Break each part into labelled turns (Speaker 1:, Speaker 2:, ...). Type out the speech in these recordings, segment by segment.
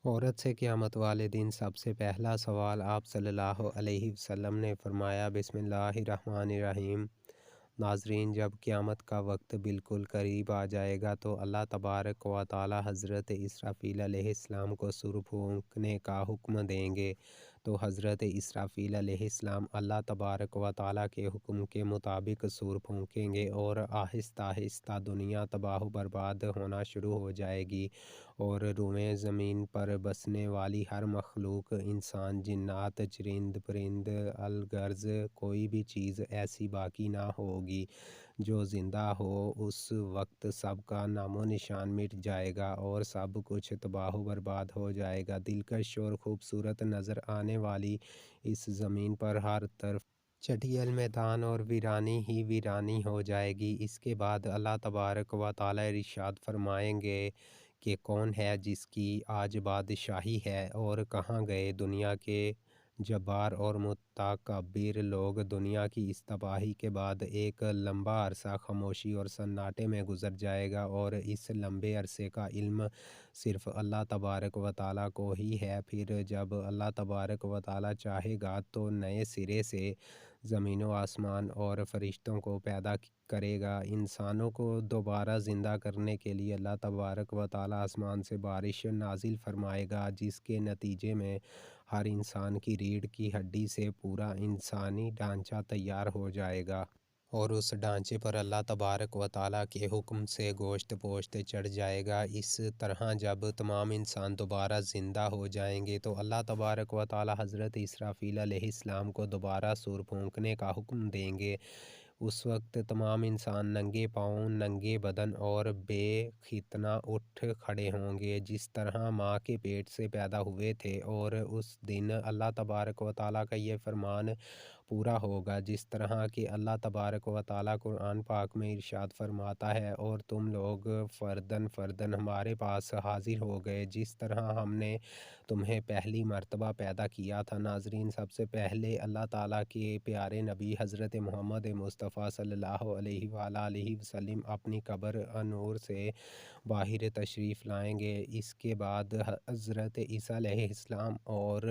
Speaker 1: عورت سے قیامت والے دن سب سے پہلا سوال آپ صلی اللہ علیہ وسلم نے فرمایا، بسم اللہ الرحمن الرحیم۔ ناظرین، جب قیامت کا وقت بالکل قریب آ جائے گا تو اللہ تبارک و تعالی حضرت اسرافیل علیہ السلام کو سور پھونکنے کا حکم دیں گے، تو حضرت اسرافیل علیہ السلام اللہ تبارک و تعالی کے حکم کے مطابق سور پھونکیں گے اور آہستہ آہستہ دنیا تباہ و برباد ہونا شروع ہو جائے گی، اور روئے زمین پر بسنے والی ہر مخلوق، انسان، جنات، چرند پرند، الغرض کوئی بھی چیز ایسی باقی نہ ہوگی جو زندہ ہو۔ اس وقت سب کا نام و نشان مٹ جائے گا اور سب کچھ تباہ و برباد ہو جائے گا۔ دلکش اور خوبصورت نظر آنے والی اس زمین پر ہر طرف چٹیل میدان اور ویرانی ہی ویرانی ہو جائے گی۔ اس کے بعد اللہ تبارک و تعالی ارشاد فرمائیں گے کہ کون ہے جس کی آج بادشاہی ہے، اور کہاں گئے دنیا کے جبار اور متکبر لوگ۔ دنیا کی اس تباہی کے بعد ایک لمبا عرصہ خاموشی اور سناٹے میں گزر جائے گا، اور اس لمبے عرصے کا علم صرف اللہ تبارک و تعالی کو ہی ہے۔ پھر جب اللہ تبارک و تعالی چاہے گا تو نئے سرے سے زمین و آسمان اور فرشتوں کو پیدا کرے گا۔ انسانوں کو دوبارہ زندہ کرنے کے لیے اللہ تبارک و تعالی آسمان سے بارش نازل فرمائے گا، جس کے نتیجے میں ہر انسان کی ریڑھ کی ہڈی سے پورا انسانی ڈھانچہ تیار ہو جائے گا، اور اس ڈھانچے پر اللہ تبارک و تعالی کے حکم سے گوشت پوشت چڑھ جائے گا۔ اس طرح جب تمام انسان دوبارہ زندہ ہو جائیں گے تو اللہ تبارک و تعالی حضرت اسرافیل علیہ السلام کو دوبارہ سور پھونکنے کا حکم دیں گے۔ اس وقت تمام انسان ننگے پاؤں، ننگے بدن اور بے ختنہ اٹھ کھڑے ہوں گے، جس طرح ماں کے پیٹ سے پیدا ہوئے تھے، اور اس دن اللہ تبارک و تعالی کا یہ فرمان پورا ہوگا، جس طرح کہ اللہ تبارک و تعالی قرآن پاک میں ارشاد فرماتا ہے، اور تم لوگ فرداً فرداً ہمارے پاس حاضر ہو گئے جس طرح ہم نے تمہیں پہلی مرتبہ پیدا کیا تھا۔ ناظرین، سب سے پہلے اللہ تعالیٰ کے پیارے نبی حضرت محمد مصطفیٰ صلی اللہ علیہ وآلہ وسلم اپنی قبر انور سے باہر تشریف لائیں گے۔ اس کے بعد حضرت عیسیٰ علیہ السلام اور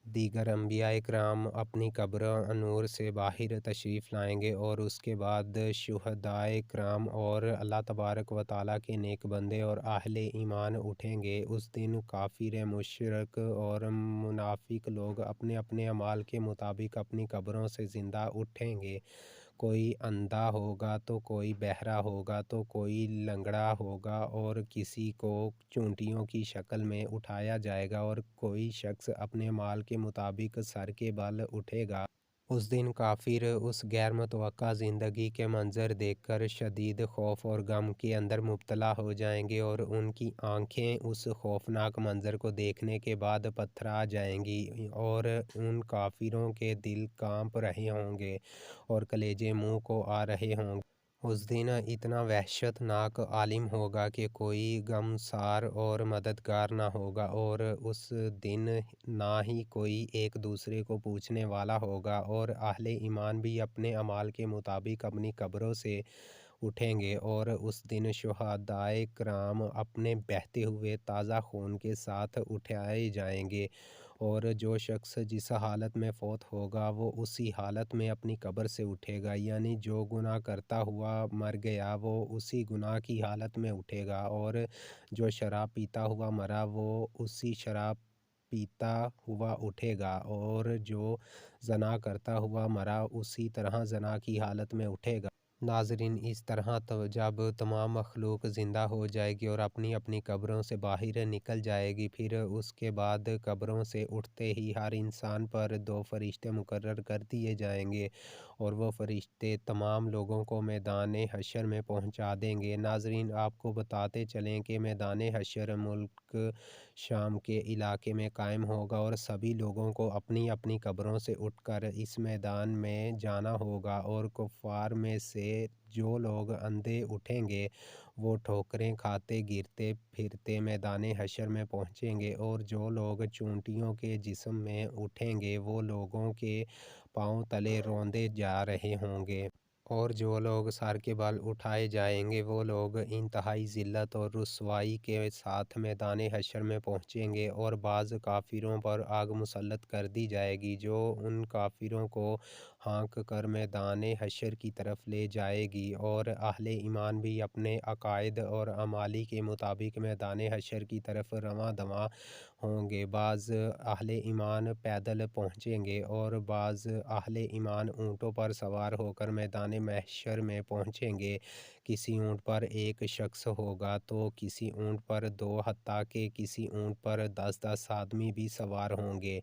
Speaker 1: دیگر انبیاء کرام اپنی قبر انور سے باہر تشریف لائیں گے، اور اس کے بعد شہدائے کرام اور اللہ تبارک و تعالیٰ کے نیک بندے اور اہل ایمان اٹھیں گے۔ اس دن کافر، مشرک اور منافق لوگ اپنے اپنے اعمال کے مطابق اپنی قبروں سے زندہ اٹھیں گے۔ کوئی اندھا ہوگا تو کوئی بہرا ہوگا تو کوئی لنگڑا ہوگا، اور کسی کو چونٹیوں کی شکل میں اٹھایا جائے گا، اور کوئی شخص اپنے مال کے مطابق سر کے بل اٹھے گا۔ اس دن کافر اس غیر متوقع زندگی کے منظر دیکھ کر شدید خوف اور غم کے اندر مبتلا ہو جائیں گے، اور ان کی آنکھیں اس خوفناک منظر کو دیکھنے کے بعد پتھرا جائیں گی، اور ان کافروں کے دل کانپ رہے ہوں گے اور کلیجے منہ کو آ رہے ہوں گے۔ اس دن اتنا وحشت ناک عالم ہوگا کہ کوئی غمسار اور مددگار نہ ہوگا، اور اس دن نہ ہی کوئی ایک دوسرے کو پوچھنے والا ہوگا، اور اہل ایمان بھی اپنے اعمال کے مطابق اپنی قبروں سے اٹھیں گے، اور اس دن شہدائے کرام اپنے بہتے ہوئے تازہ خون کے ساتھ اٹھائے جائیں گے، اور جو شخص جس حالت میں فوت ہوگا وہ اسی حالت میں اپنی قبر سے اٹھے گا، یعنی جو گناہ کرتا ہوا مر گیا وہ اسی گناہ کی حالت میں اٹھے گا، اور جو شراب پیتا ہوا مرا وہ اسی شراب پیتا ہوا اٹھے گا، اور جو زنا کرتا ہوا مرا اسی طرح زنا کی حالت میں اٹھے گا۔ ناظرین، اس طرح جب تمام مخلوق زندہ ہو جائے گی اور اپنی اپنی قبروں سے باہر نکل جائے گی، پھر اس کے بعد قبروں سے اٹھتے ہی ہر انسان پر دو فرشتے مقرر کر دیے جائیں گے، اور وہ فرشتے تمام لوگوں کو میدان حشر میں پہنچا دیں گے۔ ناظرین، آپ کو بتاتے چلیں کہ میدان حشر ملک شام کے علاقے میں قائم ہوگا، اور سبھی لوگوں کو اپنی اپنی قبروں سے اٹھ کر اس میدان میں جانا ہوگا، اور کفار میں سے جو لوگ اندھے اٹھیں گے وہ ٹھوکریں کھاتے گرتے پھرتے میدان حشر میں پہنچیں گے، اور جو لوگ چونٹیوں کے جسم میں اٹھیں گے وہ لوگوں کے پاؤں تلے روندے جا رہے ہوں گے۔ اور جو لوگ سر کے بل اٹھائے جائیں گے وہ لوگ انتہائی ذلت اور رسوائی کے ساتھ میدان حشر میں پہنچیں گے، اور بعض کافروں پر آگ مسلط کر دی جائے گی جو ان کافروں کو ہانک کر میدان حشر کی طرف لے جائے گی، اور اہل ایمان بھی اپنے عقائد اور اعمال کے مطابق میدان حشر کی طرف رواں دواں ہوں گے۔ بعض اہل ایمان پیدل پہنچیں گے اور بعض اہل ایمان اونٹوں پر سوار ہو کر میدان محشر میں پہنچیں گے۔ کسی اونٹ پر ایک شخص ہوگا تو کسی اونٹ پر دو، حتیٰ کہ کسی اونٹ پر 10 آدمی بھی سوار ہوں گے۔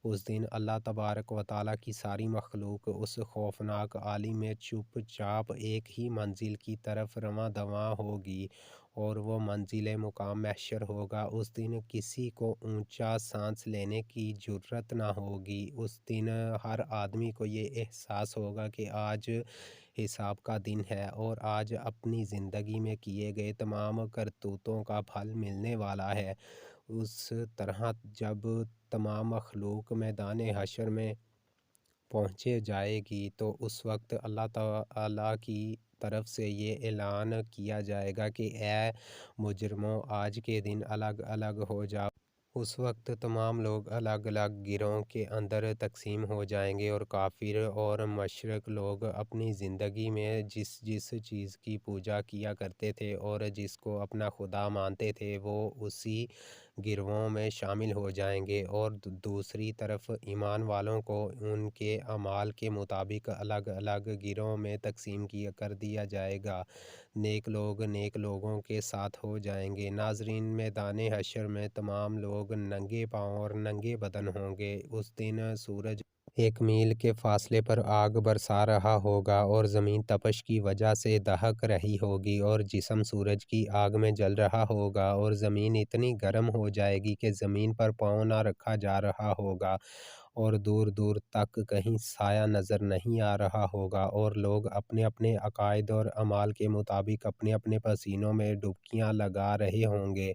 Speaker 1: اس دن اللہ تبارک و تعالیٰ کی ساری مخلوق اس خوفناک عالم میں چپ چاپ ایک ہی منزل کی طرف رواں دواں ہوگی، اور وہ منزل مقام محشر ہوگا۔ اس دن کسی کو اونچا سانس لینے کی جرأت نہ ہوگی۔ اس دن ہر آدمی کو یہ احساس ہوگا کہ آج حساب کا دن ہے، اور آج اپنی زندگی میں کیے گئے تمام کرتوتوں کا پھل ملنے والا ہے۔ اس طرح جب تمام مخلوق میدان حشر میں پہنچے جائے گی تو اس وقت اللہ تعالیٰ کی طرف سے یہ اعلان کیا جائے گا کہ اے مجرموں، آج کے دن الگ الگ ہو جاؤ۔ اس وقت تمام لوگ الگ الگ گروہوں کے اندر تقسیم ہو جائیں گے، اور کافر اور مشرک لوگ اپنی زندگی میں جس جس چیز کی پوجا کیا کرتے تھے اور جس کو اپنا خدا مانتے تھے وہ اسی گروہوں میں شامل ہو جائیں گے، اور دوسری طرف ایمان والوں کو ان کے اعمال کے مطابق الگ الگ گروہوں میں تقسیم کر دیا جائے گا۔ نیک لوگ نیک لوگوں کے ساتھ ہو جائیں گے۔ ناظرین، میدان حشر میں تمام لوگ ننگے پاؤں اور ننگے بدن ہوں گے۔ اس دن سورج 1 میل کے فاصلے پر آگ برسا رہا ہوگا، اور زمین تپش کی وجہ سے دہک رہی ہوگی، اور جسم سورج کی آگ میں جل رہا ہوگا، اور زمین اتنی گرم ہو جائے گی کہ زمین پر پاؤں نہ رکھا جا رہا ہوگا، اور دور دور تک کہیں سایہ نظر نہیں آ رہا ہوگا، اور لوگ اپنے اپنے عقائد اور اعمال کے مطابق اپنے اپنے پسینوں میں ڈبکیاں لگا رہے ہوں گے۔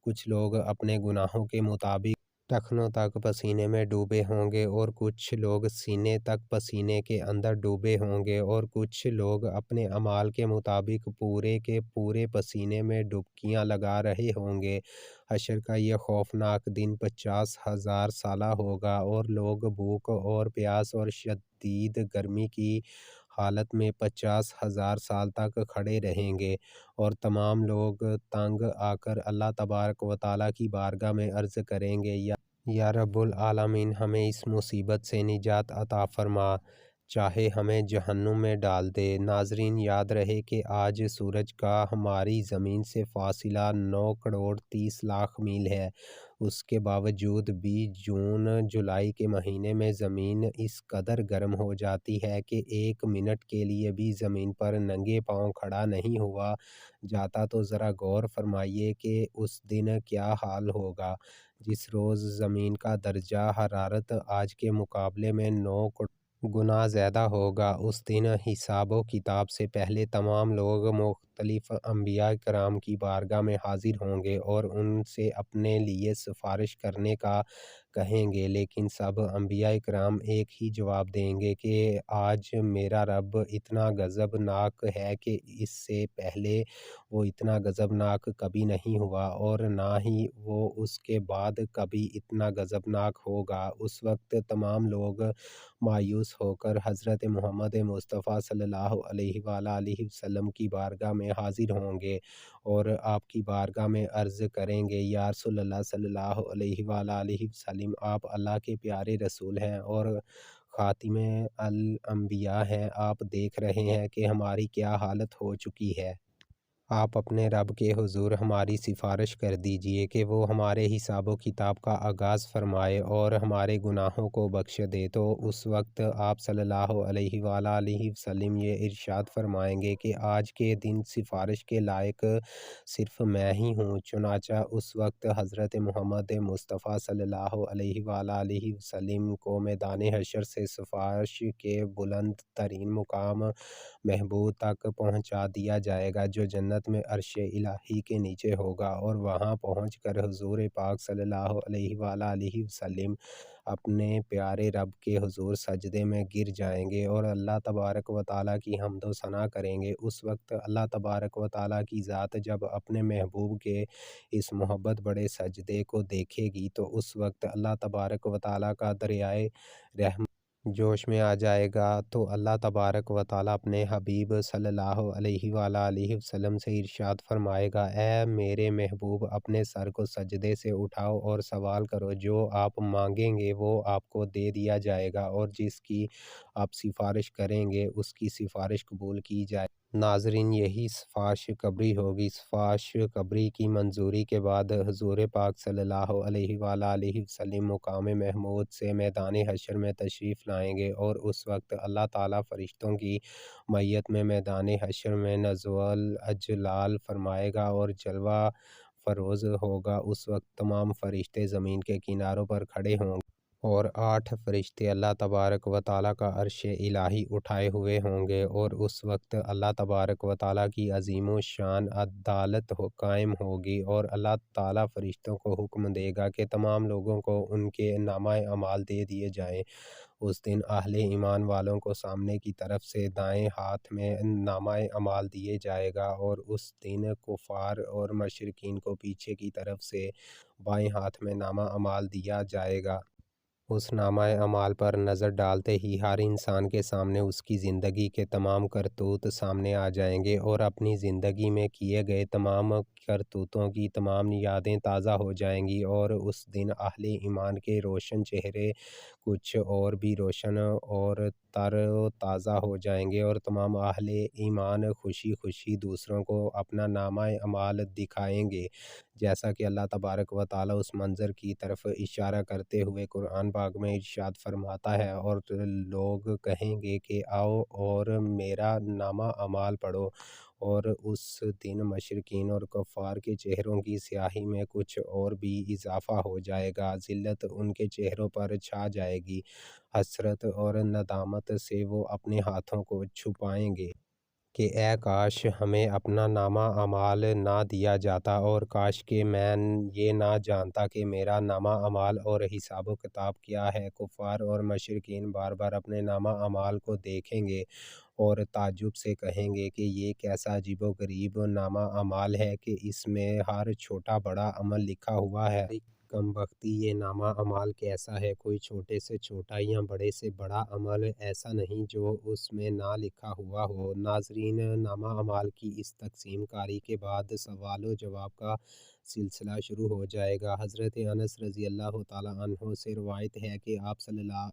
Speaker 1: کچھ لوگ اپنے گناہوں کے مطابق ٹخنوں تک پسینے میں ڈوبے ہوں گے، اور کچھ لوگ سینے تک پسینے کے اندر ڈوبے ہوں گے، اور کچھ لوگ اپنے اعمال کے مطابق پورے کے پورے پسینے میں ڈبکیاں لگا رہے ہوں گے۔ حشر کا یہ خوفناک دن 50,000 سالہ ہوگا، اور لوگ بھوک اور پیاس اور شدید گرمی کی حالت میں 50,000 سال تک کھڑے رہیں گے، اور تمام لوگ تنگ آ کر اللہ تبارک و تعالیٰ کی بارگاہ میں عرض کریں گے، یا رب العالمین، ہمیں اس مصیبت سے نجات عطا فرما، چاہے ہمیں جہنم میں ڈال دے۔ ناظرین، یاد رہے کہ آج سورج کا ہماری زمین سے فاصلہ 9,30,00,000 میل ہے۔ اس کے باوجود بھی جون جولائی کے مہینے میں زمین اس قدر گرم ہو جاتی ہے کہ 1 منٹ کے لیے بھی زمین پر ننگے پاؤں کھڑا نہیں ہوا جاتا۔ تو ذرا غور فرمائیے کہ اس دن کیا حال ہوگا جس روز زمین کا درجہ حرارت آج کے مقابلے میں 9 گنا زیادہ ہوگا۔ اس دن حساب و کتاب سے پہلے تمام لوگ مختلف انبیاء کرام کی بارگاہ میں حاضر ہوں گے اور ان سے اپنے لیے سفارش کرنے کا کہیں گے، لیکن سب انبیاء کرام ایک ہی جواب دیں گے کہ آج میرا رب اتنا غضبناک ہے کہ اس سے پہلے وہ اتنا غضبناک کبھی نہیں ہوا، اور نہ ہی وہ اس کے بعد کبھی اتنا غضبناک ہوگا۔ اس وقت تمام لوگ مایوس ہو کر حضرت محمد مصطفیٰ صلی اللہ علیہ وآلہ وسلم کی بارگاہ میں حاضر ہوں گے اور آپ کی بارگاہ میں عرض کریں گے، یا رسول اللہ صلی اللہ علیہ وآلہ وسلم، آپ اللہ کے پیارے رسول ہیں اور خاتم الانبیاء ہیں، آپ دیکھ رہے ہیں کہ ہماری کیا حالت ہو چکی ہے۔ آپ اپنے رب کے حضور ہماری سفارش کر دیجئے کہ وہ ہمارے حساب و کتاب کا آغاز فرمائے اور ہمارے گناہوں کو بخش دے۔ تو اس وقت آپ صلی اللہ علیہ وآلہ وسلم یہ ارشاد فرمائیں گے کہ آج کے دن سفارش کے لائق صرف میں ہی ہوں۔ چنانچہ اس وقت حضرت محمد مصطفیٰ صلی اللہ علیہ وآلہ وسلم کو میدان حشر سے سفارش کے بلند ترین مقام محبوب تک پہنچا دیا جائے گا، جو جنت جنت میں عرش الہی کے نیچے ہوگا، اور وہاں پہنچ کر حضور پاک صلی اللہ علیہ وسلم اپنے پیارے رب کے حضور سجدے میں گر جائیں گے اور اللہ تبارک و تعالیٰ کی حمد و ثنا کریں گے۔ اس وقت اللہ تبارک و تعالیٰ کی ذات جب اپنے محبوب کے اس محبت بڑے سجدے کو دیکھے گی تو اس وقت اللہ تبارک و تعالیٰ کا دریائے رحمت جوش میں آ جائے گا، تو اللہ تبارک و تعالیٰ اپنے حبیب صلی اللہ علیہ وسلم سے ارشاد فرمائے گا: اے میرے محبوب، اپنے سر کو سجدے سے اٹھاؤ اور سوال کرو، جو آپ مانگیں گے وہ آپ کو دے دیا جائے گا، اور جس کی آپ سفارش کریں گے اس کی سفارش قبول کی جائے گی۔ ناظرین، یہی سفارش قبری ہوگی۔ سفارش قبری کی منظوری کے بعد حضور پاک صلی اللہ علیہ وسلم مقام محمود سے میدان حشر میں تشریف لائیں گے، اور اس وقت اللہ تعالیٰ فرشتوں کی معیت میں میدان حشر میں نزول اجلال فرمائے گا اور جلوہ فروز ہوگا۔ اس وقت تمام فرشتے زمین کے کناروں پر کھڑے ہوں گے اور 8 فرشتے اللہ تبارک و تعالیٰ کا عرش الہی اٹھائے ہوئے ہوں گے، اور اس وقت اللہ تبارک و تعالیٰ کی عظیم الشان عدالت قائم ہوگی، اور اللہ تعالیٰ فرشتوں کو حکم دے گا کہ تمام لوگوں کو ان کے نامہ اعمال دے دیے جائیں۔ اس دن اہل ایمان والوں کو سامنے کی طرف سے دائیں ہاتھ میں نامہ اعمال دیے جائے گا، اور اس دن کفار اور مشرکین کو پیچھے کی طرف سے بائیں ہاتھ میں نامہ اعمال دیا جائے گا۔ اس نامہ اعمال پر نظر ڈالتے ہی ہر انسان کے سامنے اس کی زندگی کے تمام کرتوت سامنے آ جائیں گے، اور اپنی زندگی میں کیے گئے تمام کرتوتوں کی تمام یادیں تازہ ہو جائیں گی، اور اس دن اہل ایمان کے روشن چہرے کچھ اور بھی روشن اور تر و تازہ ہو جائیں گے، اور تمام اہل ایمان خوشی خوشی دوسروں کو اپنا نامہ اعمال دکھائیں گے، جیسا کہ اللہ تبارک و تعالیٰ اس منظر کی طرف اشارہ کرتے ہوئے قرآن پاک میں ارشاد فرماتا ہے: اور لوگ کہیں گے کہ آؤ اور میرا نامہ اعمال پڑھو، اور اس دن مشرکین اور کفار کے چہروں کی سیاہی میں کچھ اور بھی اضافہ ہو جائے گا، ذلت ان کے چہروں پر چھا جائے گی، حسرت اور ندامت سے وہ اپنے ہاتھوں کو چھپائیں گے کہ اے کاش ہمیں اپنا نامہ اعمال نہ دیا جاتا، اور کاش کہ میں یہ نہ جانتا کہ میرا نامہ اعمال اور حساب و کتاب کیا ہے۔ کفار اور مشرکین بار بار اپنے نامہ اعمال کو دیکھیں گے اور تعجب سے کہیں گے کہ یہ کیسا عجیب و غریب نامہ اعمال ہے کہ اس میں ہر چھوٹا بڑا عمل لکھا ہوا ہے۔ کم بختی، یہ نامہ اعمال کیسا ہے؟ کوئی چھوٹے سے چھوٹا یا بڑے سے بڑا عمل ایسا نہیں جو اس میں نہ لکھا ہوا ہو۔ ناظرین، نامہ اعمال کی اس تقسیم کاری کے بعد سوال و جواب کا سلسلہ شروع ہو جائے گا۔ حضرت انس رضی اللہ تعالیٰ عنہ سے روایت ہے کہ آپ صلی اللہ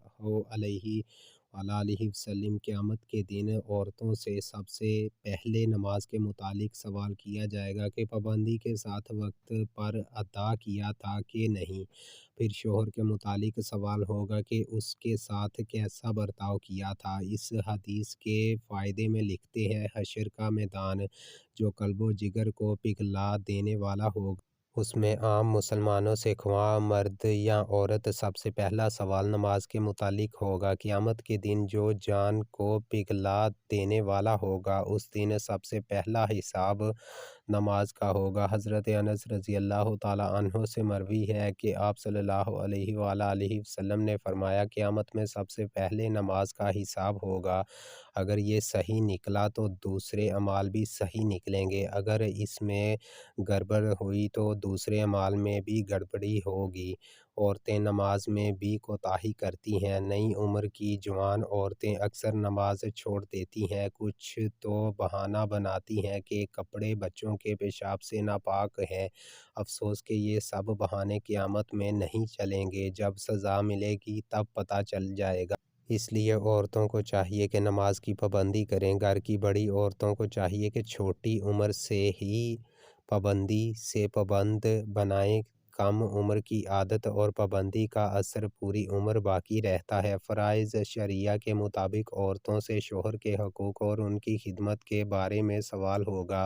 Speaker 1: علیہ وسلم قیامت کے دن عورتوں سے سب سے پہلے نماز کے متعلق سوال کیا جائے گا کہ پابندی کے ساتھ وقت پر ادا کیا تھا کہ نہیں۔ پھر شوہر کے متعلق سوال ہوگا کہ اس کے ساتھ کیسا برتاؤ کیا تھا۔ اس حدیث کے فائدے میں لکھتے ہیں: حشر کا میدان جو قلب و جگر کو پگھلا دینے والا ہوگا، اس میں عام مسلمانوں سے خواہ مرد یا عورت سب سے پہلا سوال نماز کے متعلق ہوگا۔ قیامت کے دن جو جان کو پگھلا دینے والا ہوگا، اس دن سب سے پہلا حساب نماز کا ہوگا۔ حضرت انس رضی اللہ تعالیٰ عنہ سے مروی ہے کہ آپ صلی اللہ علیہ وسلم نے فرمایا: قیامت میں سب سے پہلے نماز کا حساب ہوگا، اگر یہ صحیح نکلا تو دوسرے اعمال بھی صحیح نکلیں گے، اگر اس میں گڑبڑ ہوئی تو دوسرے اعمال میں بھی گڑبڑی ہوگی۔ عورتیں نماز میں بھی کوتاہی کرتی ہیں۔ نئی عمر کی جوان عورتیں اکثر نماز چھوڑ دیتی ہیں، کچھ تو بہانہ بناتی ہیں کہ کپڑے بچوں کے پیشاب سے ناپاک ہیں۔ افسوس کہ یہ سب بہانے قیامت میں نہیں چلیں گے، جب سزا ملے گی تب پتہ چل جائے گا۔ اس لیے عورتوں کو چاہیے کہ نماز کی پابندی کریں۔ گھر کی بڑی عورتوں کو چاہیے کہ چھوٹی عمر سے ہی پابندی سے پابند بنائیں۔ کم عمر کی عادت اور پابندی کا اثر پوری عمر باقی رہتا ہے۔ فرائض شرعیہ کے مطابق عورتوں سے شوہر کے حقوق اور ان کی خدمت کے بارے میں سوال ہوگا۔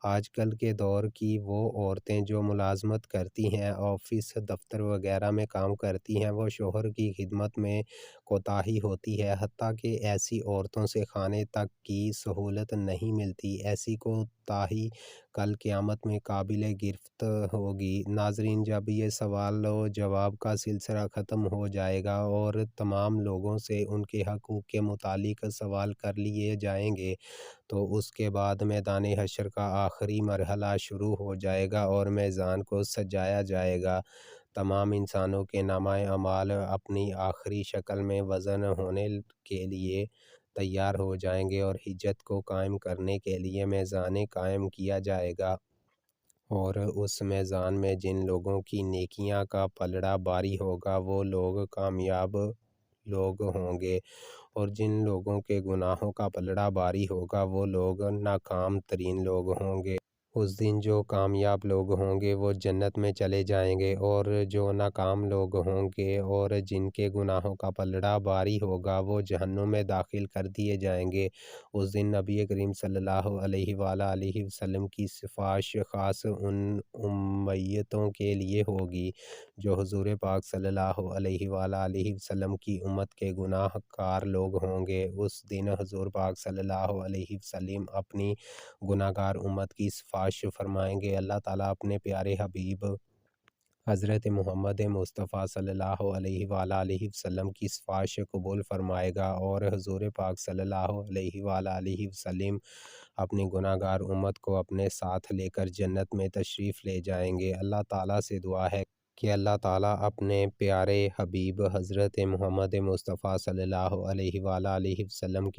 Speaker 1: آج کل کے دور کی وہ عورتیں جو ملازمت کرتی ہیں، آفس دفتر وغیرہ میں کام کرتی ہیں، وہ شوہر کی خدمت میں کوتاہی ہوتی ہے، حتیٰ کہ ایسی عورتوں سے کھانے تک کی سہولت نہیں ملتی۔ ایسی کوتاہی کل قیامت میں قابل گرفت ہوگی۔ ناظرین، جب یہ سوال و جواب کا سلسلہ ختم ہو جائے گا اور تمام لوگوں سے ان کے حقوق کے متعلق سوال کر لیے جائیں گے، تو اس کے بعد میدان حشر کا آخری مرحلہ شروع ہو جائے گا اور میزان کو سجایا جائے گا۔ تمام انسانوں کے نامہ اعمال اپنی آخری شکل میں وزن ہونے کے لیے تیار ہو جائیں گے اور حجت کو قائم کرنے کے لیے میزان قائم کیا جائے گا، اور اس میزان میں جن لوگوں کی نیکیاں کا پلڑا باری ہوگا وہ لوگ کامیاب لوگ ہوں گے، اور جن لوگوں کے گناہوں کا پلڑا باری ہوگا وہ لوگ ناکام ترین لوگ ہوں گے۔ اس دن جو کامیاب لوگ ہوں گے وہ جنت میں چلے جائیں گے، اور جو ناکام لوگ ہوں گے اور جن کے گناہوں کا پلڑا باری ہوگا وہ جہنم میں داخل کر دیے جائیں گے۔ اس دن نبی کریم صلی اللہ علیہ وآلہ وسلم کی شفاعت خاص ان امیتوں کے لیے ہوگی جو حضور پاک صلی اللہ علیہ وآلہ وسلم کی امت کے گناہ گار لوگ ہوں گے۔ اس دن حضور پاک صلی اللہ علیہ وسلم اپنی گناہ گار امت کی شفاعت فرمائیں گے۔ اللہ تعالیٰ اپنے پیارے حبیب حضرت محمد مصطفیٰ صلی اللہ علیہ وآلہ وسلم کی شفاعت قبول فرمائے گا، اور حضور پاک صلی اللہ علیہ وآلہ وسلم اپنی گناہ گار امت کو اپنے ساتھ لے کر جنت میں تشریف لے جائیں گے۔ اللہ تعالیٰ سے دعا ہے کہ اللہ تعالیٰ اپنے پیارے حبیب حضرت محمد مصطفیٰ صلی اللہ علیہ وآلہ وسلم کے